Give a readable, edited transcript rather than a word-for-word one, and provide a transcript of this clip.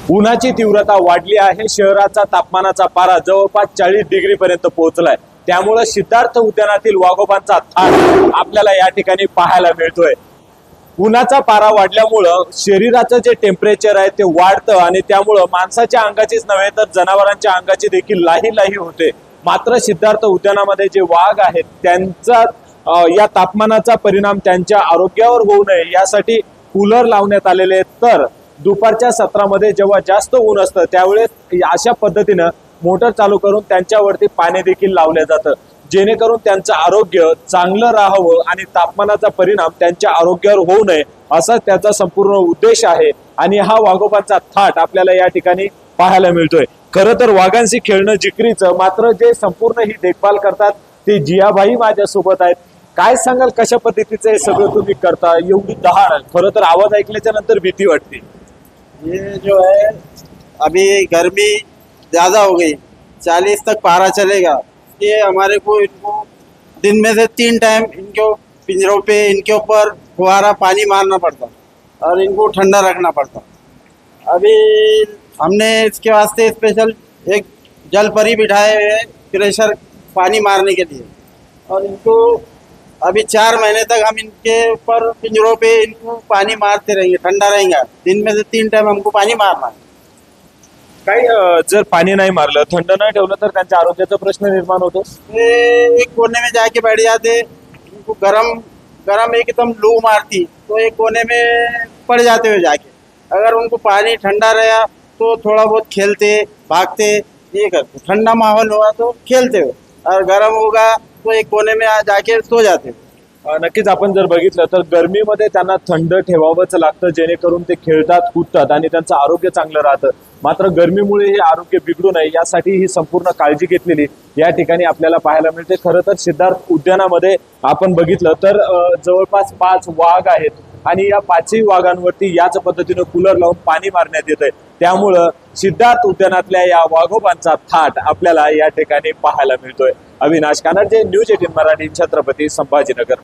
उन्हाची तीव्रता वाढली आहे। शहराचा तापमानाचा पारा जवळपास 40 डिग्री पर्यंत पोहोचलाय। त्यामुळे सिद्धार्थ उद्यानातील वाघोबांचा थाट आपल्याला या ठिकाणी पाहायला मिळतोय। उन्हाचा पारा वाढल्यामुळे शरीराचं जे टेम्परेचर आहे ते वाढतं आणि त्यामुळे माणसाच्या अंगाचीच नव्हे तर जनावरांच्या अंगाची देखील लाही होते। मात्र सिद्धार्थ उद्यानामध्ये जे वाघ आहेत त्यांचा या तापमानाचा परिणाम त्यांच्या आरोग्यावर होऊ नये यासाठी कूलर लावण्यात आलेले आहेत। तर दुपारच्या सत्रामध्ये जेव्हा जास्त ऊन असतं त्यावेळेस अशा पद्धतीनं मोटर चालू करून त्यांच्यावरती पाणी देखील लावलं जातं, जेणेकरून त्यांचं आरोग्य चांगलं राहावं आणि तापमानाचा परिणाम त्यांच्या आरोग्यावर होऊ नये असा त्याचा संपूर्ण उद्देश आहे। आणि हा वाघोबांचा थाट आपल्याला या ठिकाणी पाहायला मिळतोय। खरं तर वाघांशी खेळणं जिकरीचं, मात्र जे संपूर्ण ही देखभाल करतात ते जियाबाई माझ्यासोबत आहेत। काय सांगाल, कशा पद्धतीचं हे सगळं तुम्ही करता? एवढी दहाड, खरं तर आवाज ऐकल्याच्या नंतर भीती वाटते। ये जो है अभी गर्मी ज़्यादा हो गई, 40 तक पारा चलेगा। ये हमारे को इनको दिन में से 3 टाइम इनको पिंजरों पे इनके ऊपर फुहारा पानी मारना पड़ता और इनको ठंडा रखना पड़ता। अभी हमने इसके वास्ते स्पेशल एक जल परी बिठाए हुए हैं प्रेशर पानी मारने के लिए, और इनको अभी 4 महीने तक हम इनके ऊपर पिंजरों पे इनको पानी मारते रहेंगे, ठंडा रहेगा। दिन में से 3 टाइम हमको पानी मारना है। काही जर पाणी नाही मारलं, थंड नाही ठेवलं तर त्यांच्या आरोग्याचा प्रश्न निर्माण होतो। ये एक कोने में जाके बैठ जाते, इनको गरम गरम एकदम लू मारती तो एक कोने में पड़ जाते हुए जाके। अगर उनको पानी ठंडा रहा तो थोड़ा बहुत खेलते भागते ये करते, ठंडा माहौल हुआ तो खेलते हुए, और गर्म होगा तो एक कोने में जाके सो जाते। नक्कीच आपण जर बघितलं तर गरमीमध्ये त्यांना थंड ठेवावंच लागतं, जेणेकरून ते खेळतात कूदतात आणि त्यांचं आरोग्य चांगलं राहतं। मात्र गरमीमुळे हे आरोग्य बिघडू नये यासाठी ही संपूर्ण काळजी घेतलेली या ठिकाणी आपल्याला पाहायला मिळते। खरं तर सिद्धार्थ उद्यानामध्ये आपण बघितलं तर जवळपास 5 वाघ आहेत आणि या 5ही वाघांवरती याच पद्धतीनं कूलर लावून पाणी मारण्यात येतंय। त्यामुळं सिद्धार्थ उद्यानातल्या या वाघोबांचा थाट आपल्याला या ठिकाणी पाहायला मिळतोय। अविनाश कानडे, न्यूज 18 मराठी, छत्रपती संभाजीनगर।